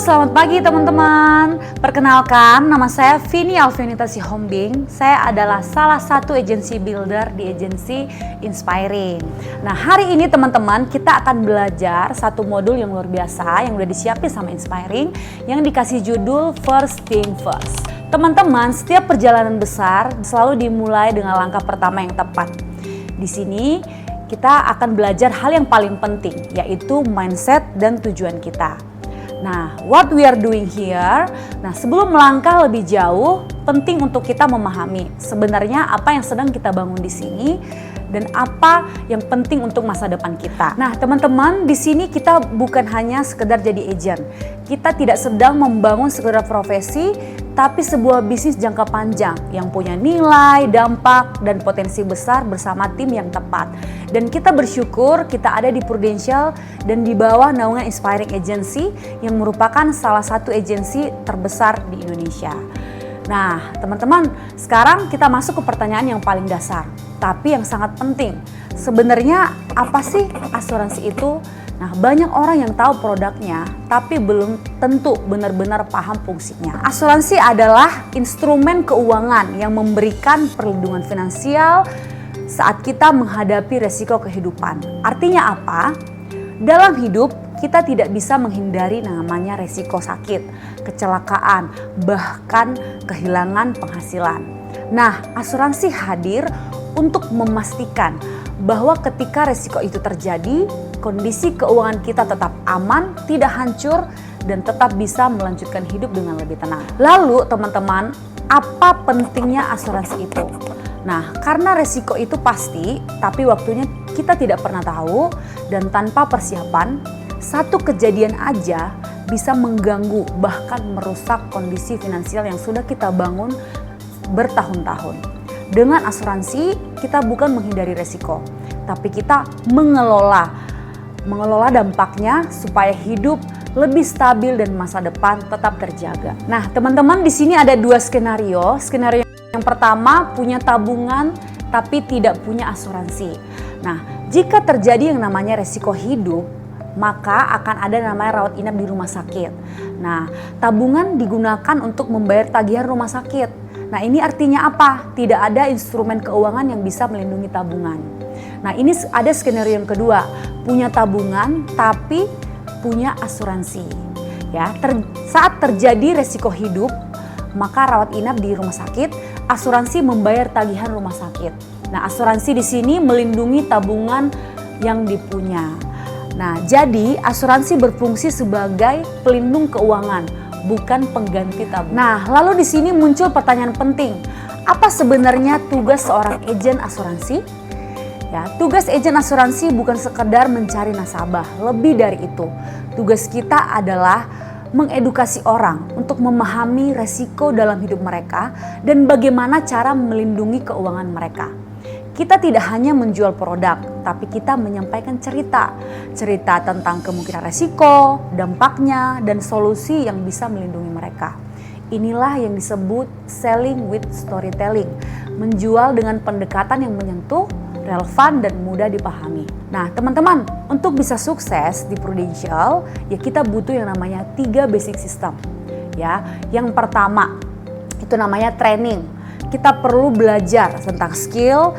Selamat pagi teman-teman. Perkenalkan, nama saya Vini Alfianita Sihombing. Saya adalah salah satu agency builder di agensi Inspiring. Nah, hari ini teman-teman kita akan belajar satu modul yang luar biasa yang udah disiapin sama Inspiring yang dikasih judul First Thing First. Teman-teman, setiap perjalanan besar selalu dimulai dengan langkah pertama yang tepat. Di sini kita akan belajar hal yang paling penting, yaitu mindset dan tujuan kita. Nah, what we are doing here, sebelum melangkah lebih jauh, penting untuk kita memahami sebenarnya apa yang sedang kita bangun di sini dan apa yang penting untuk masa depan kita. Nah, teman-teman, di sini kita bukan hanya sekedar jadi agent. Kita tidak sedang membangun sekedar profesi, tapi sebuah bisnis jangka panjang yang punya nilai, dampak, dan potensi besar bersama tim yang tepat. Dan kita bersyukur kita ada di Prudential dan di bawah naungan Inspiring Agency yang merupakan salah satu agensi terbesar di Indonesia. Nah, teman-teman, sekarang kita masuk ke pertanyaan yang paling dasar, tapi yang sangat penting. Sebenarnya apa sih asuransi itu? Nah, banyak orang yang tahu produknya, tapi belum tentu benar-benar paham fungsinya. Asuransi adalah instrumen keuangan yang memberikan perlindungan finansial saat kita menghadapi resiko kehidupan. Artinya apa? Dalam hidup, kita tidak bisa menghindari namanya resiko sakit, kecelakaan, bahkan kehilangan penghasilan. Nah, asuransi hadir untuk memastikan bahwa ketika resiko itu terjadi, kondisi keuangan kita tetap aman, tidak hancur, dan tetap bisa melanjutkan hidup dengan lebih tenang. Lalu teman-teman, apa pentingnya asuransi itu? Nah, karena resiko itu pasti, tapi waktunya kita tidak pernah tahu, dan tanpa persiapan, satu kejadian aja bisa mengganggu bahkan merusak kondisi finansial yang sudah kita bangun bertahun-tahun. Dengan asuransi, kita bukan menghindari resiko, tapi kita mengelola dampaknya supaya hidup lebih stabil dan masa depan tetap terjaga. Nah, teman-teman, di sini ada dua skenario. Skenario yang pertama, punya tabungan tapi tidak punya asuransi. Nah, jika terjadi yang namanya resiko hidup, maka akan ada namanya rawat inap di rumah sakit. Nah, tabungan digunakan untuk membayar tagihan rumah sakit. Nah, ini artinya apa? Tidak ada instrumen keuangan yang bisa melindungi tabungan. Nah, ini ada skenario yang kedua, punya tabungan tapi punya asuransi. Ya, saat terjadi resiko hidup, maka rawat inap di rumah sakit, asuransi membayar tagihan rumah sakit. Nah, asuransi di sini melindungi tabungan yang dipunya. Nah, jadi asuransi berfungsi sebagai pelindung keuangan, bukan pengganti tabungan. Nah, lalu di sini muncul pertanyaan penting. Apa sebenarnya tugas seorang agen asuransi? Ya, tugas agen asuransi bukan sekedar mencari nasabah, lebih dari itu. Tugas kita adalah mengedukasi orang untuk memahami resiko dalam hidup mereka dan bagaimana cara melindungi keuangan mereka. Kita tidak hanya menjual produk, tapi kita menyampaikan cerita tentang kemungkinan resiko, dampaknya, dan solusi yang bisa melindungi mereka. Inilah yang disebut selling with storytelling, menjual dengan pendekatan yang menyentuh, relevan, dan mudah dipahami. Nah, teman-teman, untuk bisa sukses di Prudential, ya kita butuh yang namanya 3 basic system. Ya, yang pertama itu namanya training. Kita perlu belajar tentang skill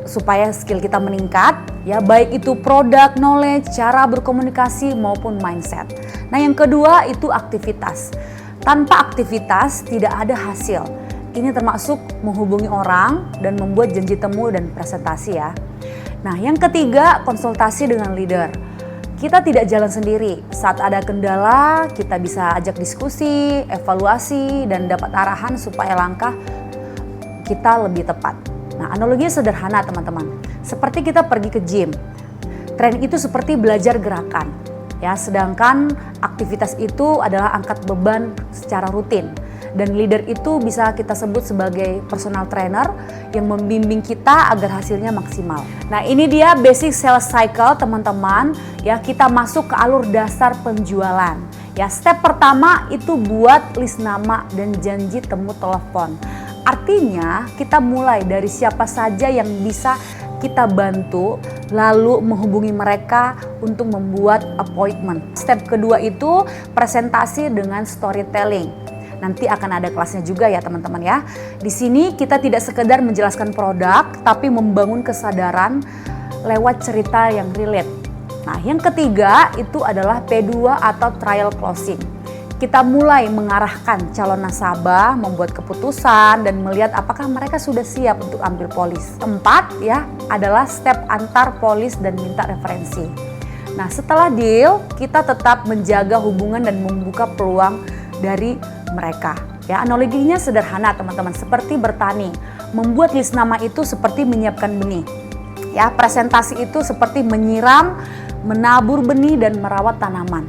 supaya skill kita meningkat, ya, baik itu produk, knowledge, cara berkomunikasi maupun mindset. Nah, yang kedua itu aktivitas. Tanpa aktivitas tidak ada hasil. Ini termasuk menghubungi orang dan membuat janji temu dan presentasi, ya. Nah, yang ketiga konsultasi dengan leader. Kita tidak jalan sendiri. Saat ada kendala, kita bisa ajak diskusi, evaluasi, dan dapat arahan supaya langkah kita lebih tepat. Nah, analoginya sederhana teman-teman. Seperti kita pergi ke gym. Training itu seperti belajar gerakan. Ya, sedangkan aktivitas itu adalah angkat beban secara rutin. Dan leader itu bisa kita sebut sebagai personal trainer yang membimbing kita agar hasilnya maksimal. Nah, ini dia basic sales cycle teman-teman. Ya, kita masuk ke alur dasar penjualan. Ya, step pertama itu buat list nama dan janji temu telepon. Artinya kita mulai dari siapa saja yang bisa kita bantu lalu menghubungi mereka untuk membuat appointment. Step kedua itu presentasi dengan storytelling. Nanti akan ada kelasnya juga ya teman-teman ya. Di sini kita tidak sekedar menjelaskan produk, tapi membangun kesadaran lewat cerita yang relate. Nah, yang ketiga itu adalah P2 atau trial closing. Kita mulai mengarahkan calon nasabah membuat keputusan dan melihat apakah mereka sudah siap untuk ambil polis. Keempat ya adalah step antar polis dan minta referensi. Nah, setelah deal, kita tetap menjaga hubungan dan membuka peluang dari mereka. Ya, analoginya sederhana teman-teman, seperti bertani. Membuat list nama itu seperti menyiapkan benih. Ya, presentasi itu seperti menyiram, menabur benih dan merawat tanaman.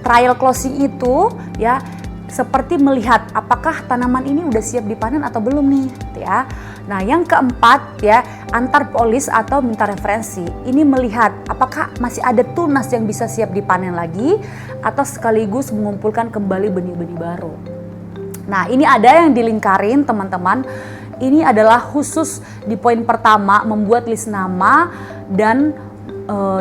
Trial closing itu ya seperti melihat apakah tanaman ini udah siap dipanen atau belum nih, ya. Nah, yang keempat ya, antar polis atau minta referensi. Ini melihat apakah masih ada tunas yang bisa siap dipanen lagi atau sekaligus mengumpulkan kembali benih-benih baru. Nah, ini ada yang dilingkarin teman-teman. Ini adalah khusus di poin pertama, membuat list nama dan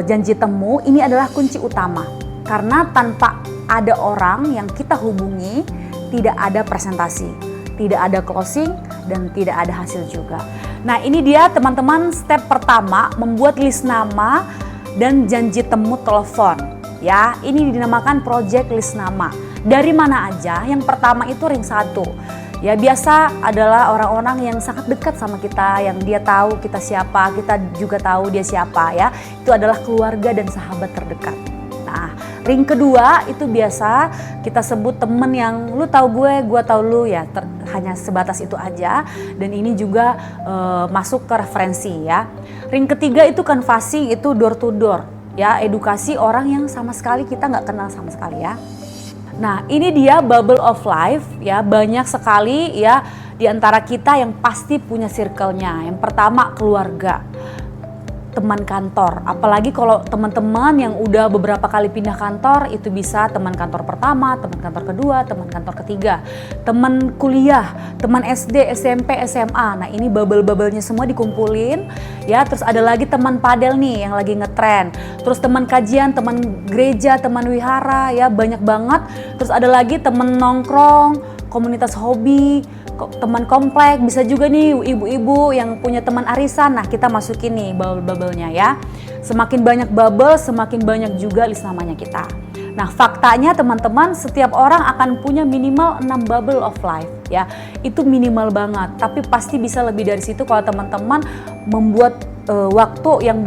janji temu. Ini adalah kunci utama. Karena tanpa ada orang yang kita hubungi, tidak ada presentasi, tidak ada closing, dan tidak ada hasil juga. Nah, ini dia teman-teman step pertama, membuat list nama dan janji temu telepon. Ya, ini dinamakan project list nama. Dari mana aja? Yang pertama itu ring 1. Ya, biasa adalah orang-orang yang sangat dekat sama kita, yang dia tahu kita siapa, kita juga tahu dia siapa ya. Itu adalah keluarga dan sahabat terdekat. Nah, ring kedua itu biasa kita sebut temen yang lu tahu gue tahu lu ya, hanya sebatas itu aja. Dan ini juga masuk ke referensi ya. Ring ketiga itu canvassing, itu door to door ya, edukasi orang yang sama sekali kita nggak kenal sama sekali ya. Nah, ini dia bubble of life ya, banyak sekali ya di antara kita yang pasti punya circle-nya. Yang pertama keluarga, teman kantor, apalagi kalau teman-teman yang udah beberapa kali pindah kantor, itu bisa teman kantor pertama, teman kantor kedua, teman kantor ketiga, teman kuliah, teman SD, SMP, SMA. Nah, ini bubble-bubblenya semua dikumpulin ya. Terus ada lagi teman padel nih yang lagi ngetren, terus teman kajian, teman gereja, teman wihara ya, banyak banget. Terus ada lagi teman nongkrong, komunitas hobi, teman komplek, bisa juga nih ibu-ibu yang punya teman arisan. Nah, kita masukin nih bubble-bubble-nya ya. Semakin banyak bubble, semakin banyak juga list namanya kita. Nah, faktanya teman-teman, setiap orang akan punya minimal 6 bubble of life ya. Itu minimal banget, tapi pasti bisa lebih dari situ kalau teman-teman membuat waktu yang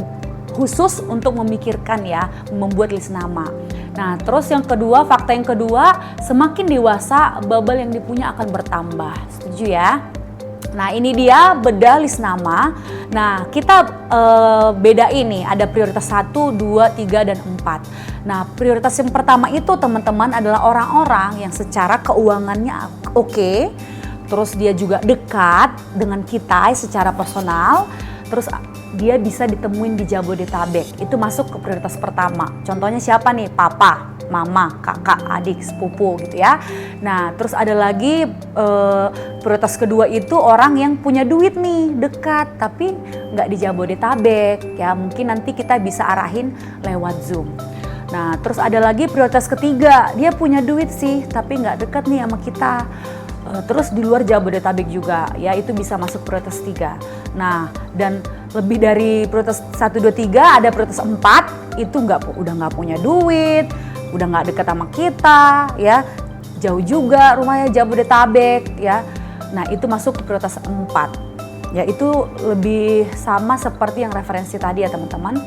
khusus untuk memikirkan ya, membuat list nama. Nah, terus yang kedua, fakta yang kedua, semakin dewasa bubble yang dipunya akan bertambah. Setuju ya? Nah, ini dia bedah list nama. Nah, kita beda ini, ada prioritas 1, 2, 3, dan 4. Nah, prioritas yang pertama itu teman-teman adalah orang-orang yang secara keuangannya oke, terus dia juga dekat dengan kita secara personal, terus dia bisa ditemuin di Jabodetabek. Itu masuk ke prioritas pertama. Contohnya siapa nih? Papa, mama, kakak, adik, sepupu gitu ya. Nah, terus ada lagi prioritas kedua itu orang yang punya duit nih, dekat, tapi nggak di Jabodetabek ya. Mungkin nanti kita bisa arahin lewat Zoom. Nah, terus ada lagi prioritas ketiga, dia punya duit sih, tapi nggak dekat nih sama kita. Terus di luar Jabodetabek juga ya, itu bisa masuk prioritas 3. Nah, dan lebih dari prioritas 1, 2, 3 ada prioritas 4, itu udah nggak punya duit, udah nggak dekat sama kita ya, jauh juga rumahnya Jabodetabek ya. Nah, itu masuk ke prioritas 4 ya, itu lebih sama seperti yang referensi tadi ya teman-teman.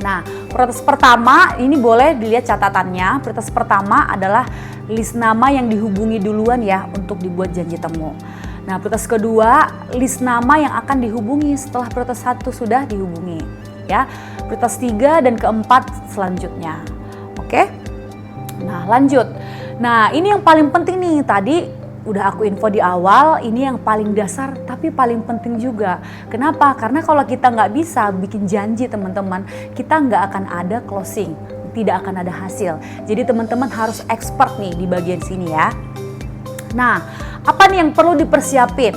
Nah, prioritas pertama ini boleh dilihat catatannya. Prioritas pertama adalah list nama yang dihubungi duluan ya untuk dibuat janji temu. Nah, prioritas kedua, list nama yang akan dihubungi setelah prioritas 1 sudah dihubungi ya. Prioritas 3 dan keempat selanjutnya. Oke? Nah, lanjut. Nah, ini yang paling penting nih, tadi udah aku info di awal, ini yang paling dasar tapi paling penting juga. Kenapa? Karena kalau kita nggak bisa bikin janji teman-teman, kita nggak akan ada closing, tidak akan ada hasil. Jadi teman-teman harus expert nih di bagian sini ya. Nah, apa nih yang perlu dipersiapin?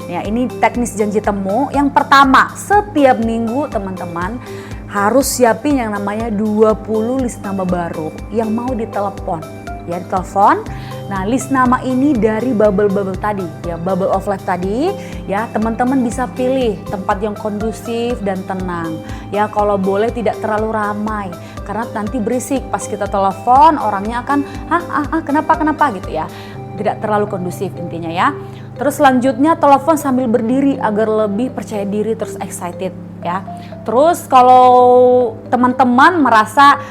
Ya, ini teknis janji temu. Yang pertama, setiap minggu teman-teman harus siapin yang namanya 20 list nama baru yang mau ditelepon. Ya, ditelepon. Nah, list nama ini dari bubble-bubble tadi, ya, bubble of life tadi, ya, teman-teman bisa pilih tempat yang kondusif dan tenang. Ya, kalau boleh tidak terlalu ramai, karena nanti berisik pas kita telepon, orangnya akan, kenapa gitu ya. Tidak terlalu kondusif intinya ya. Terus selanjutnya telepon sambil berdiri agar lebih percaya diri terus excited ya. Terus kalau teman-teman merasa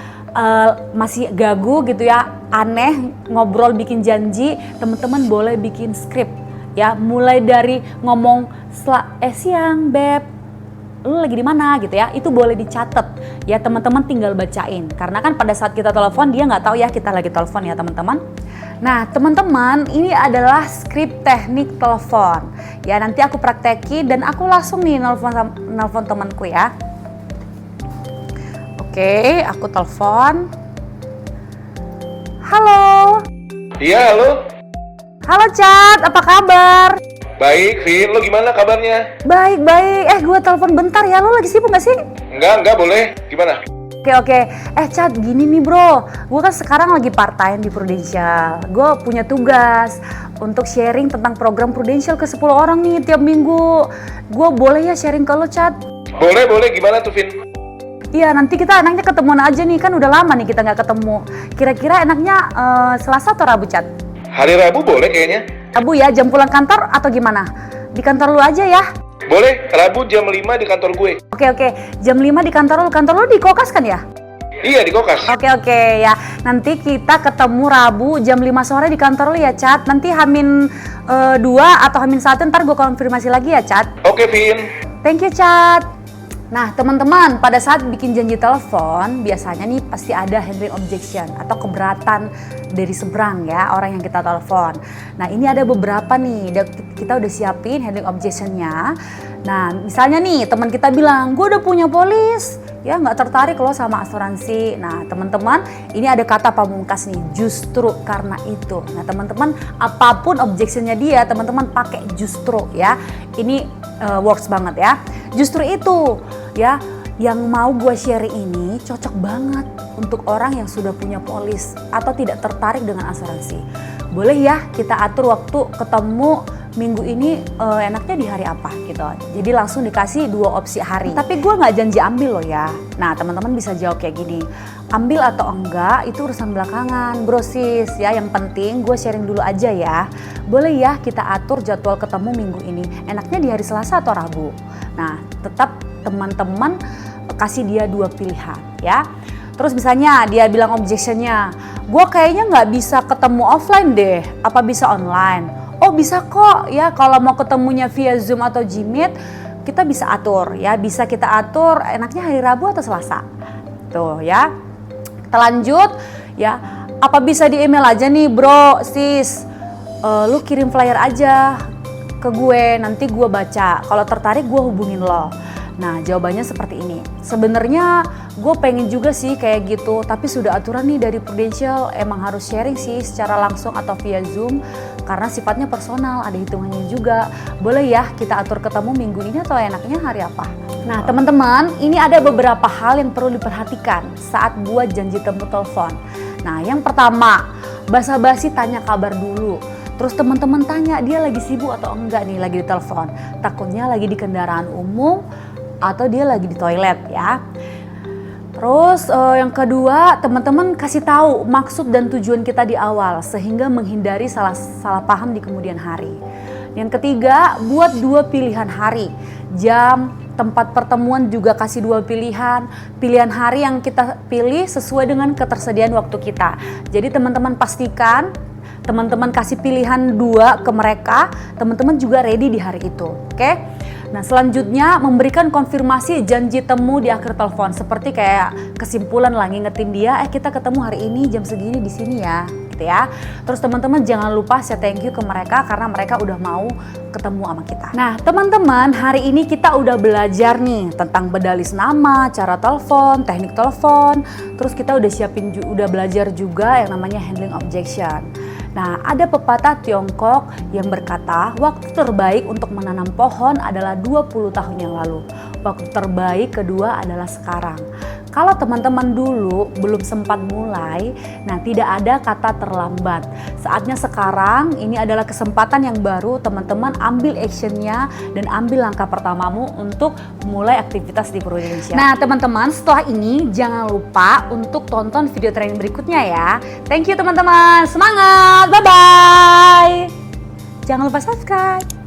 masih gagu gitu ya, aneh ngobrol bikin janji, teman-teman boleh bikin skrip ya, mulai dari ngomong siang beb, lu lagi di mana gitu ya, itu boleh dicatat ya, teman-teman tinggal bacain karena kan pada saat kita telepon dia nggak tahu ya kita lagi telepon ya teman-teman. Nah teman-teman, ini adalah skrip teknik telepon ya, nanti aku praktekin dan aku langsung nih nelfon temanku ya. Oke, aku telepon. Halo. Iya, halo. Halo Cat, apa kabar? Baik, Vin. Lo gimana kabarnya? Baik. Gue telepon bentar ya, lo lagi sibuk gak sih? Enggak, boleh. Gimana? Oke. Cat, gini nih bro. Gue kan sekarang lagi part-time di Prudential. Gue punya tugas untuk sharing tentang program Prudential ke 10 orang nih tiap minggu. Gue boleh ya sharing ke lo, Cat? Boleh. Gimana tuh, Vin? Iya, nanti kita enaknya ketemuan aja nih, kan udah lama nih kita nggak ketemu. Kira-kira enaknya Selasa atau Rabu, Cat? Hari Rabu boleh kayaknya. Rabu ya, jam pulang kantor atau gimana? Di kantor lu aja ya? Boleh, Rabu jam 5 di kantor gue. Oke, jam 5 di kantor lu. Kantor lu di Kokas kan ya? Iya, di Kokas. Oke ya, nanti kita ketemu Rabu jam 5 sore di kantor lu ya, Cat. Nanti Hamin 2 atau Hamin 1 ntar gue konfirmasi lagi ya, Cat. Oke, Vin. Thank you, Cat. Nah teman-teman, pada saat bikin janji telepon biasanya nih pasti ada handling objection atau keberatan dari seberang ya, orang yang kita telepon. Nah ini ada beberapa nih, kita udah siapin handling objectionnya. Nah misalnya nih teman kita bilang, gue udah punya polis, ya nggak tertarik loh sama asuransi. Nah teman-teman, ini ada kata pamungkas nih, justru karena itu. Nah teman-teman, apapun objectionnya dia, teman-teman pakai justru ya. Ini works banget ya. Justru itu ya, yang mau gue share ini cocok banget untuk orang yang sudah punya polis atau tidak tertarik dengan asuransi. Boleh ya kita atur waktu ketemu minggu ini, enaknya di hari apa gitu. Jadi langsung dikasih 2 opsi hari. Tapi gue nggak janji ambil loh ya. Nah teman-teman bisa jawab kayak gini, ambil atau enggak itu urusan belakangan bro sis ya, yang penting gue sharing dulu aja ya. Boleh ya kita atur jadwal ketemu minggu ini, enaknya di hari Selasa atau Rabu. Nah tetap teman-teman kasih dia 2 pilihan ya. Terus misalnya dia bilang objectionnya, gue kayaknya nggak bisa ketemu offline deh, apa bisa online? Oh bisa kok ya, kalau mau ketemunya via Zoom atau Gmeet kita bisa atur ya, bisa kita atur enaknya hari Rabu atau Selasa. Tuh ya. Kita lanjut ya, apa bisa di email aja nih bro, sis, lu kirim flyer aja ke gue, nanti gue baca, kalau tertarik gue hubungin lo. Nah jawabannya seperti ini, sebenarnya gue pengen juga sih kayak gitu, tapi sudah aturan nih dari Prudential, emang harus sharing sih secara langsung atau via Zoom, karena sifatnya personal, ada hitungannya juga. Boleh ya kita atur ketemu minggu ini atau enaknya hari apa? Nah teman-teman, ini ada beberapa hal yang perlu diperhatikan saat buat janji temu telepon. Nah yang pertama, basa-basi tanya kabar dulu. Terus teman-teman tanya dia lagi sibuk atau enggak nih lagi di telepon. Takutnya lagi di kendaraan umum atau dia lagi di toilet ya. Terus yang kedua, teman-teman kasih tahu maksud dan tujuan kita di awal sehingga menghindari salah paham di kemudian hari. Yang ketiga, buat 2 pilihan hari, jam, tempat pertemuan juga kasih 2 pilihan. Pilihan hari yang kita pilih sesuai dengan ketersediaan waktu kita. Jadi teman-teman pastikan teman-teman kasih pilihan 2 ke mereka, teman-teman juga ready di hari itu, oke? Nah selanjutnya memberikan konfirmasi janji temu di akhir telepon, seperti kayak kesimpulan lah, ngingetin dia, kita ketemu hari ini jam segini di sini ya, gitu ya. Terus teman-teman jangan lupa say thank you ke mereka karena mereka udah mau ketemu sama kita. Nah teman-teman, hari ini kita udah belajar nih tentang bedalis nama, cara telepon, teknik telepon, terus kita udah belajar juga yang namanya handling objection. Nah, ada pepatah Tiongkok yang berkata, waktu terbaik untuk menanam pohon adalah 20 tahun yang lalu. Waktu terbaik kedua adalah sekarang. Kalau teman-teman dulu belum sempat mulai, nah tidak ada kata terlambat. Saatnya sekarang, ini adalah kesempatan yang baru, teman-teman ambil actionnya dan ambil langkah pertamamu untuk mulai aktivitas di Prudensia. Nah teman-teman, setelah ini jangan lupa untuk tonton video training berikutnya ya. Thank you teman-teman, semangat, bye-bye. Jangan lupa subscribe.